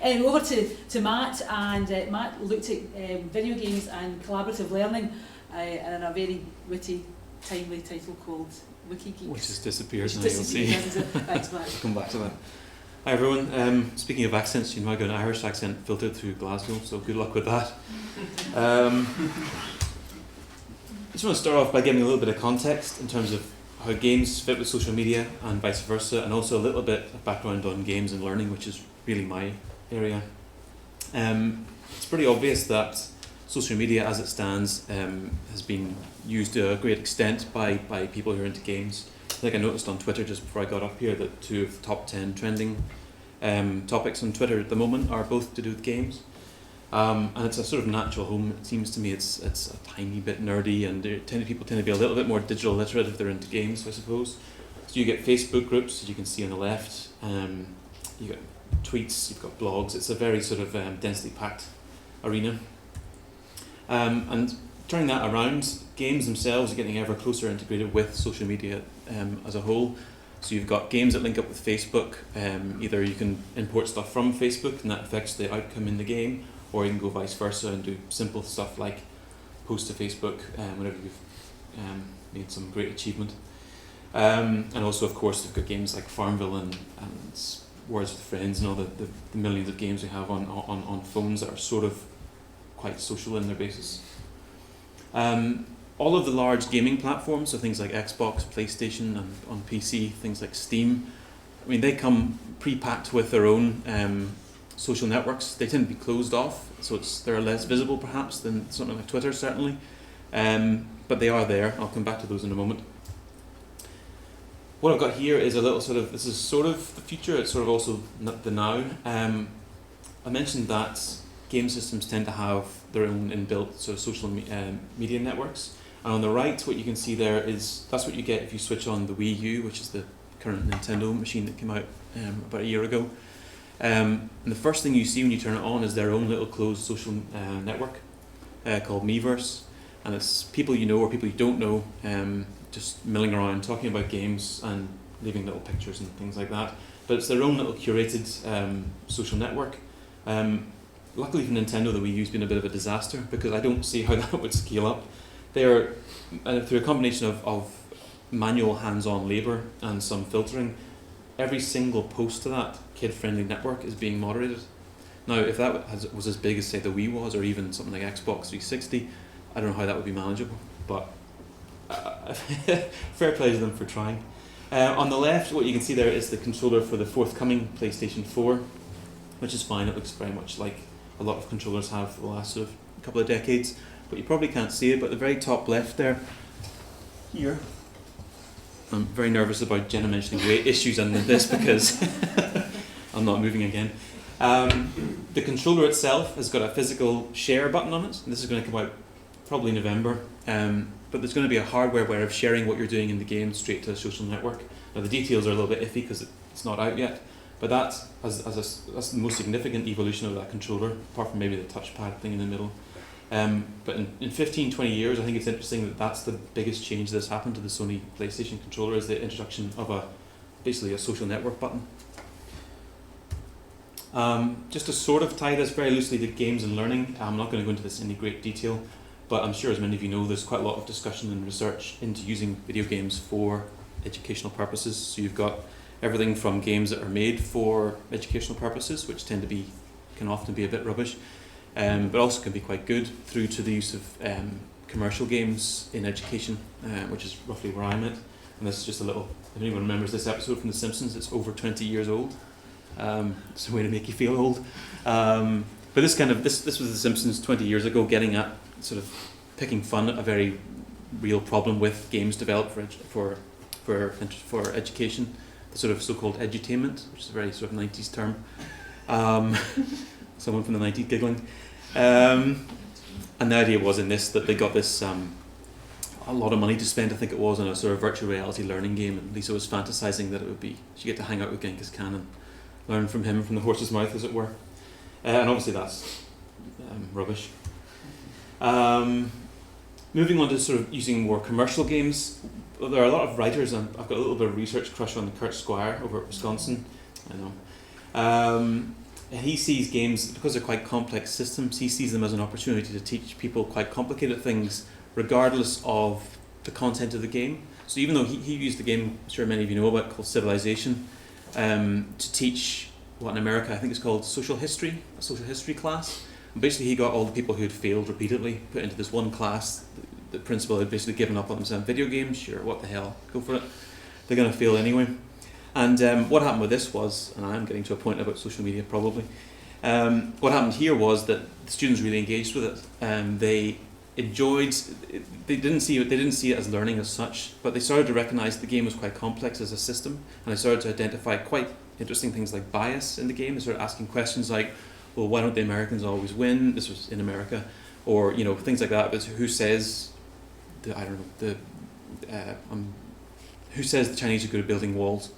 Anyway, over to Matt, and Matt looked at video games and collaborative learning in a very witty, timely title called Wikigeeks. Which has disappeared now, you'll see. Thanks, Matt. Come back to that. Hi everyone, speaking of accents, you know I got an Irish accent filtered through Glasgow, so good luck with that. I just want to start off by giving a little bit of context in terms of how games fit with social media and vice versa, and also a little bit of background on games and learning, which is really my area. It's pretty obvious that social media as it stands has been used to a great extent by people who are into games. I think I noticed on Twitter just before I got up here that 2 of the top 10 trending topics on Twitter at the moment are both to do with games. And it's a sort of natural home. It seems to me it's a tiny bit nerdy, and people tend to be a little bit more digital literate if they're into games, I suppose. So you get Facebook groups, as you can see on the left. You got tweets, you've got blogs. It's a very sort of densely packed arena. And turning that around, games themselves are getting ever closer integrated with social media as a whole. So you've got games that link up with Facebook. Either you can import stuff from Facebook and that affects the outcome in the game, or you can go vice versa and do simple stuff like post to Facebook whenever you've made some great achievement. And also, of course, you've got games like Farmville and Words with Friends and all the millions of games we have on phones that are sort of quite social in their basis. All of the large gaming platforms, so things like Xbox, PlayStation, and on PC, things like Steam, I mean, they come pre-packed with their own social networks. They tend to be closed off, so they're less visible perhaps than something like Twitter, certainly. But they are there. I'll come back to those in a moment. What I've got here is a little this is sort of the future, it's sort of also the now. I mentioned that game systems tend to have their own inbuilt sort of social media networks. And on the right, what you can see there is, that's what you get if you switch on the Wii U, which is the current Nintendo machine that came out about a year ago. And the first thing you see when you turn it on is their own little closed social network called Miiverse. And it's people you know or people you don't know just milling around, talking about games and leaving little pictures and things like that. But it's their own little curated social network. Luckily for Nintendo, the Wii U's been a bit of a disaster because I don't see how that would scale up. They're through a combination of manual hands-on labour and some filtering, every single post to that kid-friendly network is being moderated. Now, if that was as big as, say, the Wii was, or even something like Xbox 360, I don't know how that would be manageable, but fair play to them for trying. On the left, what you can see there is the controller for the forthcoming PlayStation 4, which is fine. It looks very much like a lot of controllers have for the last sort of couple of decades, but you probably can't see it, but the very top left there, here, I'm very nervous about Jenna mentioning weight issues and this because I'm not moving again. The controller itself has got a physical share button on it, and this is going to come out probably in November, but there's going to be a hardware way of sharing what you're doing in the game straight to a social network. Now the details are a little bit iffy because it's not out yet, but that's the most significant evolution of that controller, apart from maybe the touchpad thing in the middle. But in 15, 20 years, I think it's interesting that that's the biggest change that's happened to the Sony PlayStation controller, is the introduction of basically a social network button. Just to sort of tie this very loosely to games and learning, I'm not going to go into this in any great detail, but I'm sure as many of you know, there's quite a lot of discussion and research into using video games for educational purposes. So you've got everything from games that are made for educational purposes, which can often be a bit rubbish, but also can be quite good, through to the use of commercial games in education, which is roughly where I'm at. And this is just a little, if anyone remembers this episode from The Simpsons, it's over 20 years old. It's a way to make you feel old. But this was The Simpsons 20 years ago, getting at sort of picking fun at a very real problem with games developed for education, the sort of so-called edutainment, which is a very sort of 90s term. Someone from the 90s giggling. And the idea was in this that they got this a lot of money to spend, I think it was, on a sort of virtual reality learning game, and Lisa was fantasizing that it would be, she get to hang out with Genghis Khan and learn from him from the horse's mouth, as it were. And obviously that's rubbish. Moving on to sort of using more commercial games, there are a lot of writers, and I've got a little bit of research crush on Kurt Squire over at Wisconsin, I know. he sees games, because they're quite complex systems, he sees them as an opportunity to teach people quite complicated things regardless of the content of the game. So even though he used the game, I'm sure many of you know about, called Civilization, to teach what in America I think is called social history, a social history class. And basically he got all the people who had failed repeatedly put into this one class. The principal had basically given up on themselves. Video games, sure, what the hell, go for it. They're going to fail anyway. And what happened with this was, and I am getting to a point about social media probably, what happened here was that the students really engaged with it. They enjoyed, they didn't see it as learning as such, but they started to recognise the game was quite complex as a system, and they started to identify quite interesting things like bias in the game. They started asking questions like, well, why don't the Americans always win? This was in America. Or, you know, things like that. But who says who says the Chinese are good at building walls?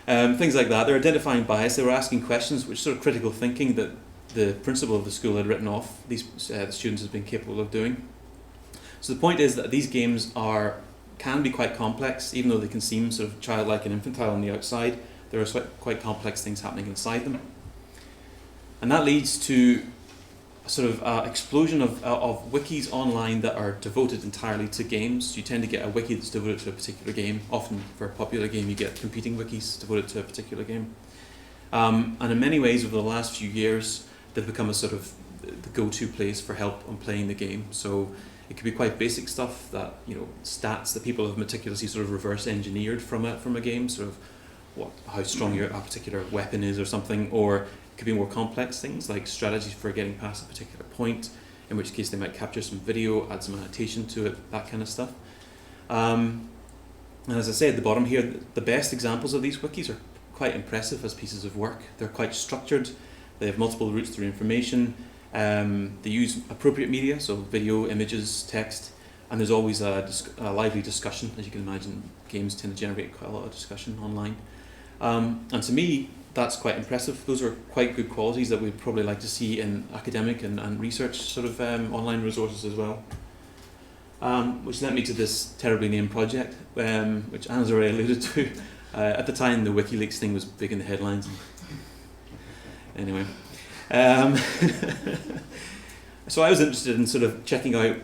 Things like that. They're identifying bias. They were asking questions, which sort of critical thinking that the principal of the school had written off these the students as being capable of doing. So the point is that these games can be quite complex, even though they can seem sort of childlike and infantile on the outside. There are quite complex things happening inside them, and that leads to a sort of explosion of wikis online that are devoted entirely to games. You tend to get a wiki that's devoted to a particular game. Often for a popular game you get competing wikis devoted to a particular game. And in many ways over the last few years they've become a sort of the go-to place for help on playing the game. So it could be quite basic stuff, that, you know, stats that people have meticulously sort of reverse engineered from a game, sort of how strong a particular weapon is or something, or it could be more complex things like strategies for getting past a particular point, in which case they might capture some video, add some annotation to it, that kind of stuff. And as I say at the bottom here, the best examples of these wikis are quite impressive as pieces of work. They're quite structured, they have multiple routes through information, they use appropriate media, so video, images, text, and there's always a lively discussion. As you can imagine, games tend to generate quite a lot of discussion online. And to me, that's quite impressive. Those are quite good qualities that we'd probably like to see in academic and research sort of online resources as well. Which led me to this terribly named project, which Anna's already alluded to. At the time, the WikiLeaks thing was big in the headlines. Anyway. So I was interested in sort of checking out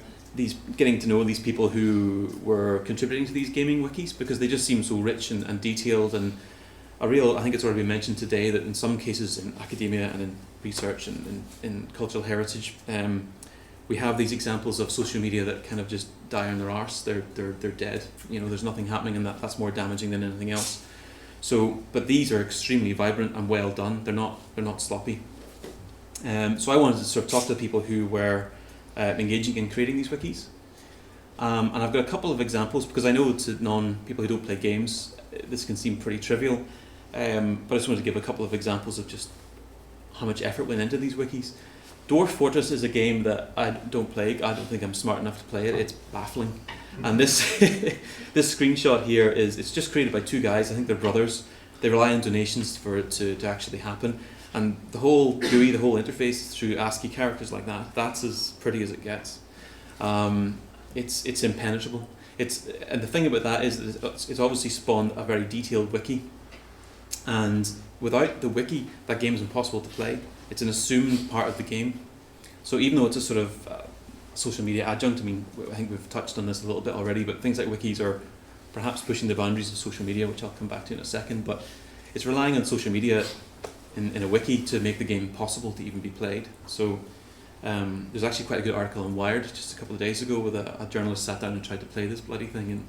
getting to know these people who were contributing to these gaming wikis, because they just seem so rich and detailed, and I think it's already been mentioned today that in some cases in academia and in research and in cultural heritage, we have these examples of social media that kind of just die on their arse. They're dead. You know, there's nothing happening, and that's more damaging than anything else. So, but these are extremely vibrant and well done. They're not sloppy. So I wanted to sort of talk to people who were engaging in creating these wikis. And I've got a couple of examples, because I know to people who don't play games, this can seem pretty trivial. But I just wanted to give a couple of examples of just how much effort went into these wikis. Dwarf Fortress is a game that I don't play. I don't think I'm smart enough to play it. It's baffling. And this this screenshot here it's just created by two guys. I think they're brothers. They rely on donations for it to actually happen. And the whole GUI, the whole interface through ASCII characters like that, that's as pretty as it gets. It's impenetrable. And the thing about that is that it's obviously spawned a very detailed wiki. And without the wiki, that game is impossible to play. It's an assumed part of the game. So even though it's a sort of social media adjunct, I mean, I think we've touched on this a little bit already, but things like wikis are perhaps pushing the boundaries of social media, which I'll come back to in a second, but it's relying on social media in a wiki to make the game possible to even be played. So there's actually quite a good article on Wired just a couple of days ago with a journalist sat down and tried to play this bloody thing, and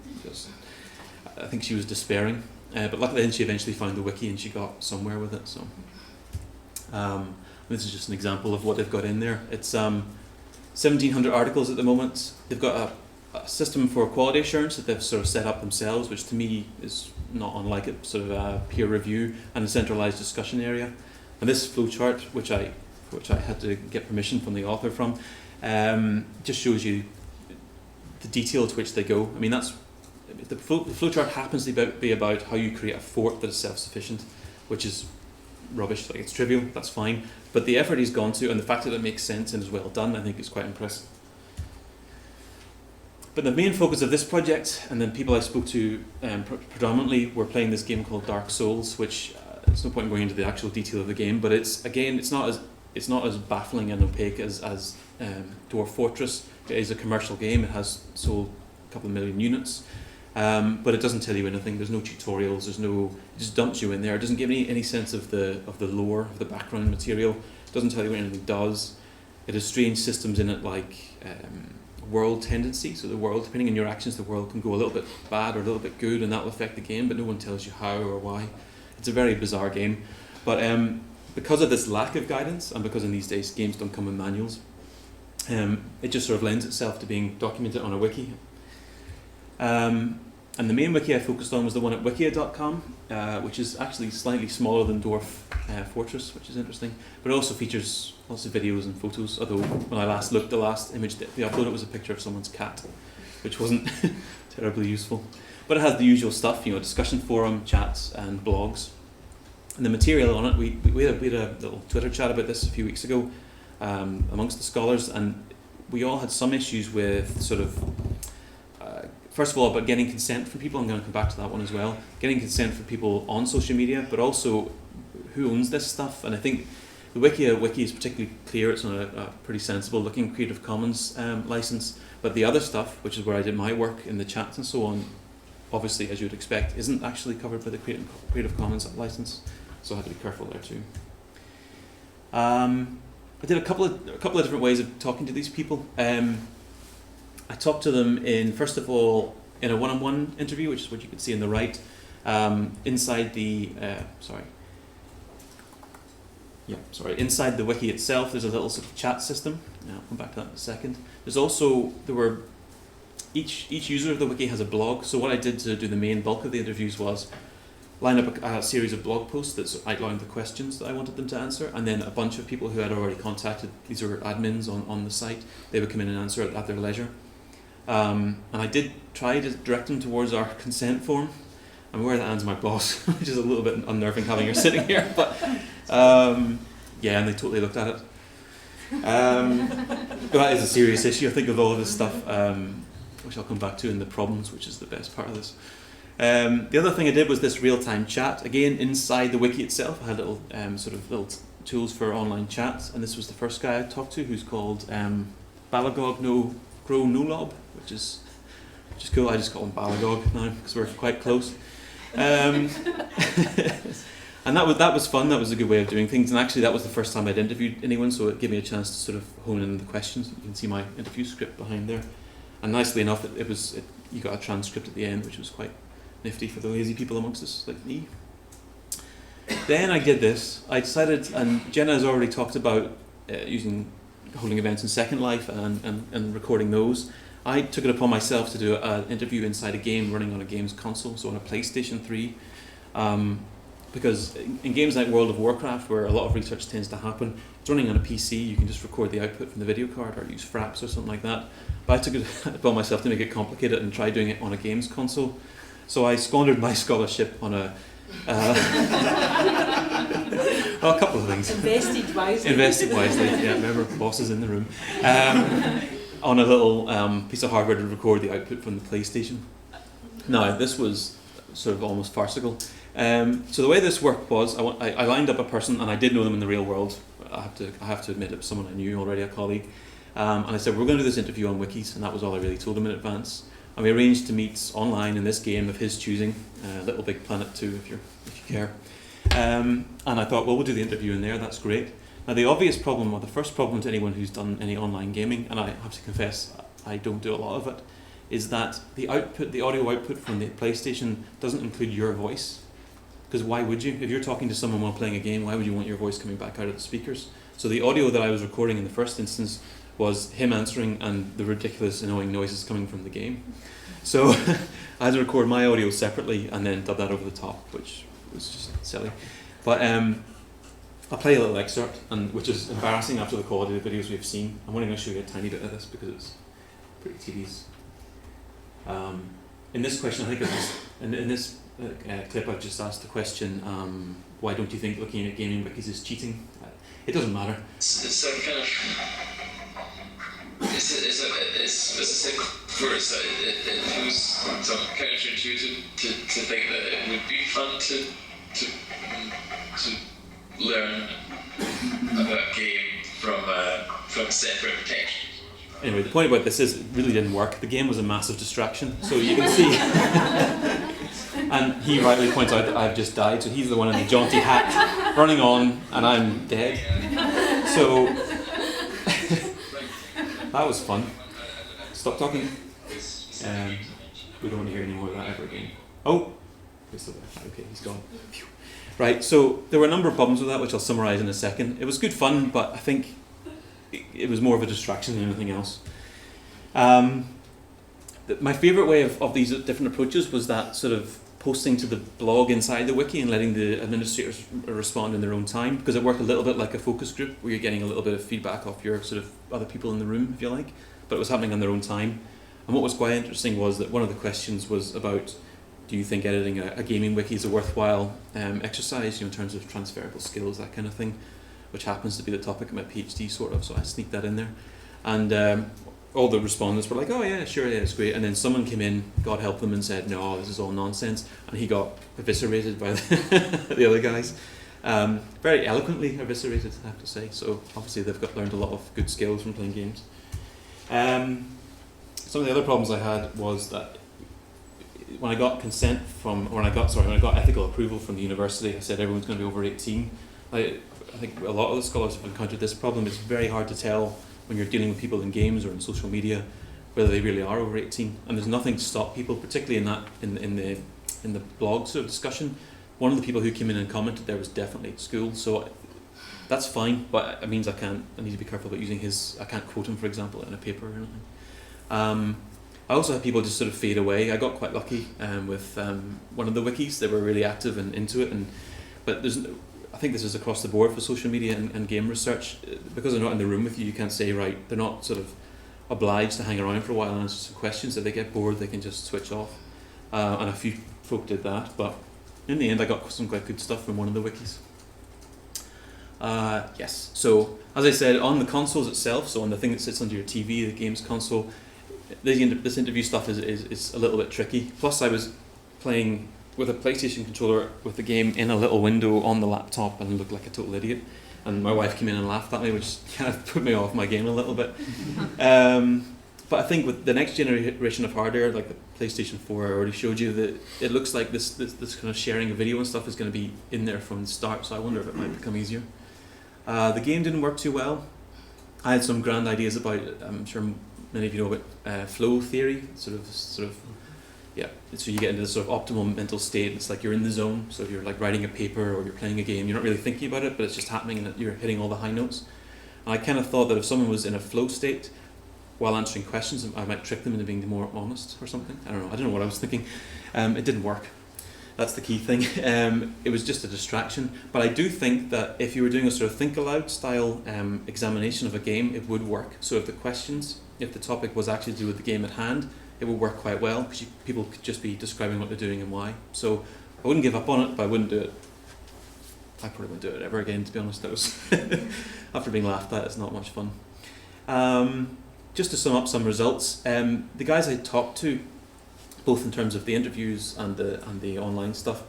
I think she was despairing. But luckily then she eventually found the wiki and she got somewhere with it. So this is just an example of what they've got in there. It's 1,700 articles at the moment. They've got a system for quality assurance that they've sort of set up themselves, which to me is not unlike it, sort of a peer review and a centralized discussion area. And this flowchart, which I had to get permission from the author from, just shows you the detail to which they go. I mean, the flowchart happens to be about how you create a fort that is self-sufficient, which is rubbish. Like, it's trivial, that's fine. But the effort he's gone to, and the fact that it makes sense and is well done, I think is quite impressive. But the main focus of this project, and then people I spoke to predominantly, were playing this game called Dark Souls, which there's no point in going into the actual detail of the game, but it's not as baffling and opaque as Dwarf Fortress. It is a commercial game. It has sold a couple of million units, but it doesn't tell you anything. There's no tutorials. It just dumps you in there. It doesn't give any sense of the lore, of the background material. It doesn't tell you what anything does. It has strange systems in it, like world tendency. So the world, depending on your actions, the world can go a little bit bad or a little bit good, and that will affect the game. But no one tells you how or why. It's a very bizarre game, but because of this lack of guidance, and because in these days games don't come with manuals, it just sort of lends itself to being documented on a wiki. And the main wiki I focused on was the one at wikia.com, which is actually slightly smaller than Dwarf Fortress, which is interesting, but it also features lots of videos and photos, although when I last looked, the last image they uploaded was a picture of someone's cat, which wasn't terribly useful. But it has the usual stuff, discussion forum, chats and blogs. And the material on it, we had a little Twitter chat about this a few weeks ago amongst the scholars, and we all had some issues with sort of, first of all, about getting consent from people. I'm going to come back to that one as well. Getting consent from people on social media, but also who owns this stuff. And I think the wiki is particularly clear. It's on a pretty sensible looking Creative Commons license, but the other stuff, which is where I did my work in the chats and so on, obviously, as you'd expect, isn't actually covered by the Creative Commons license, so I had to be careful there too. I did a couple of different ways of talking to these people. I talked to them first of all in a one-on-one interview, which is what you can see on the right, inside the inside the wiki itself. There's a little sort of chat system. I'll come back to that in a second. Each user of the wiki has a blog, so what I did to do the main bulk of the interviews was line up a series of blog posts that outlined the questions that I wanted them to answer, and then a bunch of people who had already contacted, these were admins on the site, they would come in and answer it at their leisure. And I did try to direct them towards our consent form. I'm aware that Anne's my boss, which is a little bit unnerving having her sitting here, but yeah, and they totally looked at it. That is a serious issue, I think, with all of this stuff, which I'll come back to in the problems, which is the best part of this. The other thing I did was this real-time chat. Again, inside the wiki itself, I had little little tools for online chats, and this was the first guy I talked to, who's called Balagog no Grow Nolob, which is cool. I just call him Balagog now because we're quite close. And that was fun. That was a good way of doing things. And actually, that was the first time I'd interviewed anyone, so it gave me a chance to sort of hone in the questions. You can see my interview script behind there. And nicely enough, you got a transcript at the end, which was quite nifty for the lazy people amongst us, like me. Then I did this. I decided, and Jenna has already talked about holding events in Second Life and recording those. I took it upon myself to do an interview inside a game running on a games console, so on a PlayStation 3. Because in games like World of Warcraft, where a lot of research tends to happen, it's running on a PC, you can just record the output from the video card or use Fraps or something like that. But I took it upon myself to make it complicated and try doing it on a games console. So I squandered my scholarship on a couple of things. Invested wisely, yeah, remember, bosses in the room. On a little piece of hardware to record the output from the PlayStation. Now, this was sort of almost farcical. So the way this worked was, I lined up a person, and I did know them in the real world. I have to admit it was someone I knew already, a colleague. And I said, we're going to do this interview on Wikis, and that was all I really told him in advance. And we arranged to meet online in this game of his choosing, Little Big Planet 2 if you care. And I thought, well, we'll do the interview in there, that's great. Now the obvious problem, or the first problem to anyone who's done any online gaming, and I have to confess I don't do a lot of it, is that the audio output from the PlayStation doesn't include your voice. Because why would you? If you're talking to someone while playing a game, why would you want your voice coming back out of the speakers? So the audio that I was recording in the first instance was him answering and the ridiculous annoying noises coming from the game. So I had to record my audio separately and then dub that over the top, which was just silly. But I'll play a little excerpt, which is embarrassing after the quality of the videos we've seen. I'm only going to show you a tiny bit of this because it's pretty tedious. In this question, I think in this clip I've just asked the question, why don't you think looking at gaming wikis is cheating? It doesn't matter. So kind of, it's specific first. It was some counterintuitive to think that it would be fun to learn about a game from separate text. Anyway, the point about this is it really didn't work. The game was a massive distraction, so you can see. And he rightly points out that I've just died, so he's the one in the jaunty hat running on, and I'm dead. So that was fun. Stop talking. We don't want to hear any more of that ever again. Oh, he's still there. Okay, he's gone. Phew. Right, so there were a number of problems with that, which I'll summarise in a second. It was good fun, but I think it was more of a distraction than anything else. My favourite way of these different approaches was that sort of posting to the blog inside the wiki and letting the administrators respond in their own time, because it worked a little bit like a focus group where you're getting a little bit of feedback off your sort of other people in the room, if you like, but it was happening on their own time. And what was quite interesting was that one of the questions was about, do you think editing a gaming wiki is a worthwhile exercise, in terms of transferable skills, that kind of thing, which happens to be the topic of my PhD, sort of, so I sneaked that in there. And all the respondents were like, oh yeah, sure, yeah, it's great. And then someone came in, God help them, and said, no, this is all nonsense. And he got eviscerated by the other guys. Very eloquently eviscerated, I have to say. So obviously they've learned a lot of good skills from playing games. Some of the other problems I had was that when I got ethical approval from the university, I said everyone's going to be over 18. I think a lot of the scholars have encountered this problem. It's very hard to tell when you're dealing with people in games or in social media whether they really are over 18, and there's nothing to stop people, particularly in the blog sort of discussion. One of the people who came in and commented there was definitely at school, so that's fine, but it means I need to be careful about using I can't quote him, for example, in a paper or anything. I also had people just sort of fade away. I got quite lucky with one of the wikis. They were really active and into it, but I think this is across the board for social media and game research. Because they're not in the room with you, you can't say, right, they're not sort of obliged to hang around for a while and answer some questions. If they get bored, they can just switch off. And a few folk did that, but in the end I got some quite good stuff from one of the wikis. Yes, so as I said, on the consoles itself, so on the thing that sits under your TV, the games console, this interview stuff is a little bit tricky. Plus I was playing with a PlayStation controller with the game in a little window on the laptop and looked like a total idiot. And my wife came in and laughed at me, which kind of put me off my game a little bit. But I think with the next generation of hardware, like the PlayStation 4, I already showed you that it looks like this kind of sharing of video and stuff is going to be in there from the start, so I wonder if it might become easier. The game didn't work too well. I had some grand ideas about it. I'm sure many of you know about flow theory, sort of, yeah. So you get into this sort of optimal mental state. It's like you're in the zone. So if you're like writing a paper or you're playing a game, you're not really thinking about it, but it's just happening and you're hitting all the high notes. And I kind of thought that if someone was in a flow state while answering questions, I might trick them into being more honest or something. I don't know what I was thinking. It didn't work. That's the key thing. It was just a distraction. But I do think that if you were doing a sort of think aloud style examination of a game, it would work. So if the topic was actually to do with the game at hand, it would work quite well, because people could just be describing what they're doing and why. So I wouldn't give up on it, but I wouldn't do it. I probably wouldn't do it ever again, to be honest. That was after being laughed at, it's not much fun. Just to sum up some results, the guys I talked to, both in terms of the interviews and the online stuff,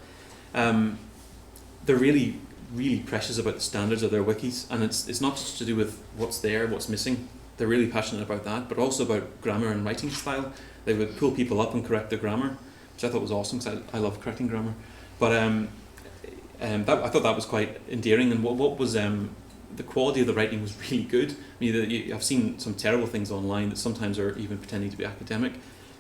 they're really, really precious about the standards of their wikis, and it's not just to do with what's there, what's missing. They're really passionate about that, but also about grammar and writing style. They would pull people up and correct their grammar, which I thought was awesome, because I love correcting grammar. But I thought that was quite endearing, and what was the quality of the writing was really good. I mean, I've seen some terrible things online that sometimes are even pretending to be academic,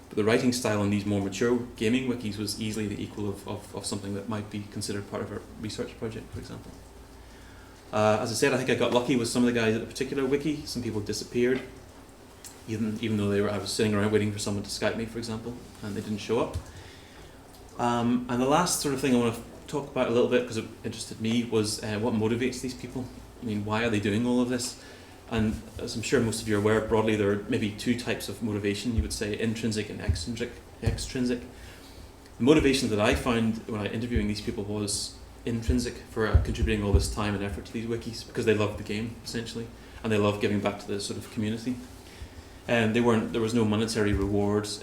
but the writing style on these more mature gaming wikis was easily the equal of something that might be considered part of a research project, for example. As I said, I think I got lucky with some of the guys at a particular wiki. Some people disappeared, even though I was sitting around waiting for someone to Skype me, for example, and they didn't show up. And the last sort of thing I want to talk about a little bit, because it interested me, was what motivates these people. I mean, why are they doing all of this? And as I'm sure most of you are aware, broadly there are maybe two types of motivation, you would say, intrinsic and extrinsic. The motivation that I found when I was interviewing these people was intrinsic, for contributing all this time and effort to these wikis, because they love the game, essentially, and they love giving back to the sort of community. And there was no monetary rewards.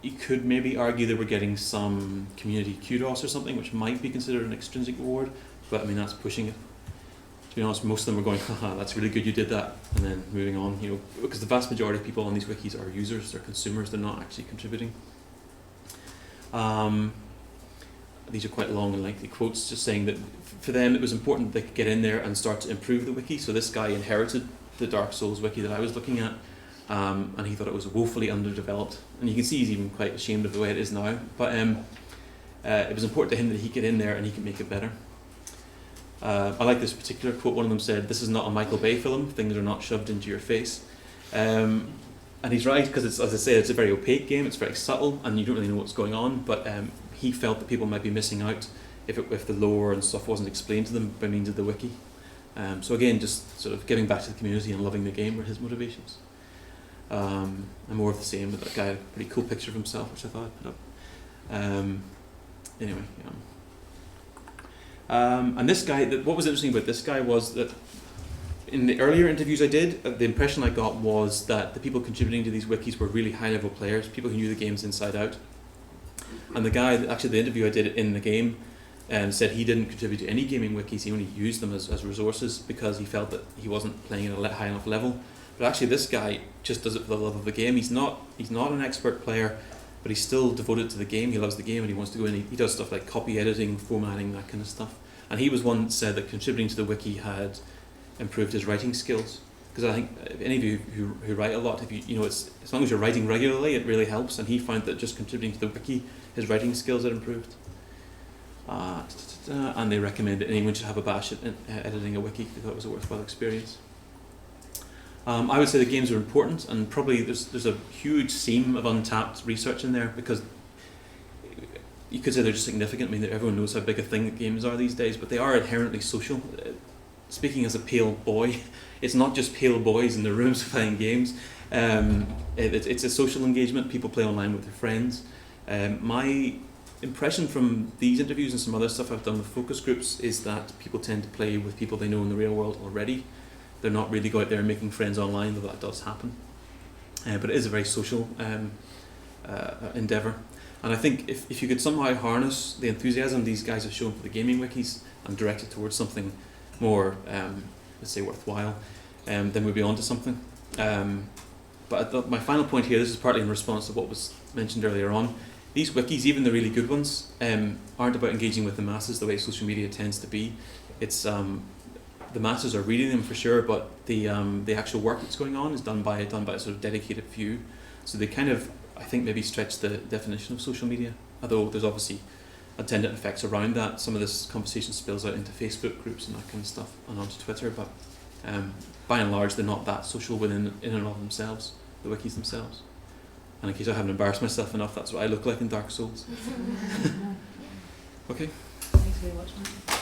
You could maybe argue they were getting some community kudos or something, which might be considered an extrinsic reward, but I mean, that's pushing it. to be honest, most of them were going, haha, that's really good, you did that, and then moving on, you know, because the vast majority of people on these wikis are users, they're consumers, they're not actually contributing. These are quite long and lengthy quotes, just saying that for them it was important that they could get in there and start to improve the wiki. So this guy inherited the Dark Souls wiki that I was looking at, and he thought it was woefully underdeveloped. And you can see he's even quite ashamed of the way it is now. But it was important to him that he get in there and he could make it better. I like this particular quote. One of them said, "This is not a Michael Bay film, things are not shoved into your face." And he's right, because it's, as I say, it's a very opaque game, it's very subtle, and you don't really know what's going on, but he felt that people might be missing out if the lore and stuff wasn't explained to them by means of the wiki. So again, just sort of giving back to the community and loving the game were his motivations. And more of the same, with that guy had a pretty cool picture of himself, which I thought I'd put up. Anyway, and this guy, what was interesting about this guy was that in the earlier interviews I did, the impression I got was that the people contributing to these wikis were really high level players, people who knew the games inside out. And the guy, actually the interview I did in the game, said he didn't contribute to any gaming wikis, he only used them as resources because he felt that he wasn't playing at a high enough level. But actually this guy just does it for the love of the game. He's not an expert player, but he's still devoted to the game, he loves the game and he wants to go in, he does stuff like copy editing, formatting, that kind of stuff. And he was one that said that contributing to the wiki had improved his writing skills. Because I think if any of you who write a lot, if you know, it's, as long as you're writing regularly, it really helps. And he found that just contributing to the wiki, his writing skills had improved. And they recommend that anyone should have a bash at editing a wiki. They thought it was a worthwhile experience. I would say the games are important, and probably there's a huge seam of untapped research in there, because you could say they're just significant. I mean, everyone knows how big a thing games are these days, but they are inherently social. Speaking as a pale boy, it's not just pale boys in their rooms playing games. It's a social engagement. People play online with their friends. My impression from these interviews and some other stuff I've done with focus groups is that people tend to play with people they know in the real world already. They're not really go out there and making friends online, though that does happen. But it is a very social endeavour. And I think if you could somehow harness the enthusiasm these guys have shown for the gaming wikis and direct it towards something more, let's say, worthwhile, then we'd be on to something. But my final point here, this is partly in response to what was mentioned earlier on, these wikis, even the really good ones, aren't about engaging with the masses the way social media tends to be. It's the masses are reading them for sure, but the actual work that's going on is done by a sort of dedicated few. So they kind of, I think, maybe stretch the definition of social media, although there's obviously attendant effects around that. Some of this conversation spills out into Facebook groups and that kind of stuff, and onto Twitter, but by and large they're not that social in and of themselves, the wikis themselves. And in case I haven't embarrassed myself enough, that's what I look like in Dark Souls. Okay. Thanks very much, Matt.